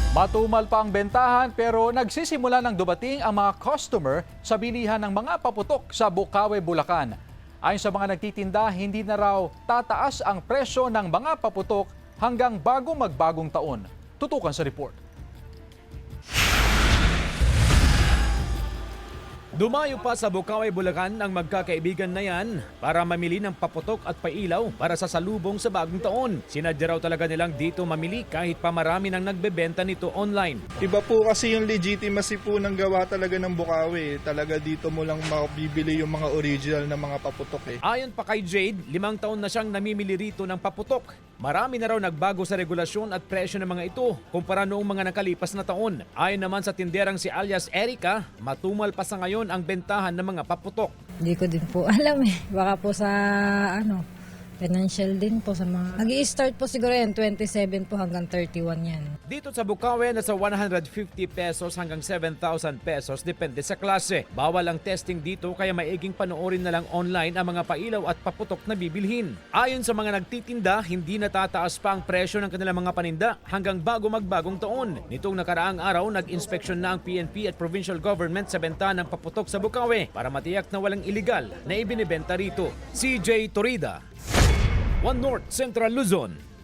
Matumal pa ang bentahan pero nagsisimula ng dumating ang mga customer sa bilihan ng mga paputok sa Bukawi, Bulacan. Ayon sa mga nagtitinda, hindi na raw tataas ang presyo ng mga paputok hanggang bago magbagong taon. Tutukan sa report. Dumayo pa sa Bukawi, Bulacan ang magkakaibigan na yan para mamili ng paputok at pailaw para sa salubong sa bagong taon. Sinadya raw talaga nilang dito mamili kahit pa marami nang nagbebenta nito online. Iba po kasi yung legitimacy po ng gawa talaga ng Bukawi. Talaga dito mo lang mabibili yung mga original na mga paputok eh. Ayon pa kay Jade, 5 taon na siyang namimili rito ng paputok. Marami na raw nagbago sa regulasyon at presyo ng mga ito kumpara noong mga nakalipas na taon. Ayon naman sa tinderang si alias Erica, matumal pa sa ngayon ang bentahan ng mga paputok. Hindi ko din po alam eh. Baka po sa financial din po sa mga... Nag-i-start po siguro yan, 27 po hanggang 31 yan. Dito sa Bukawi, nasa 150 pesos hanggang 7,000 pesos depende sa klase. Bawal ang testing dito kaya maiging panoorin na lang online ang mga pailaw at paputok na bibilhin. Ayon sa mga nagtitinda, hindi natataas pa ang presyo ng kanilang mga paninda hanggang bago magbagong taon. Nitong nakaraang araw, nag-inspeksyon na ang PNP at provincial government sa benta ng paputok sa Bukawi para matiyak na walang iligal na ibinibenta rito. CJ Torida, One North Central Luzon.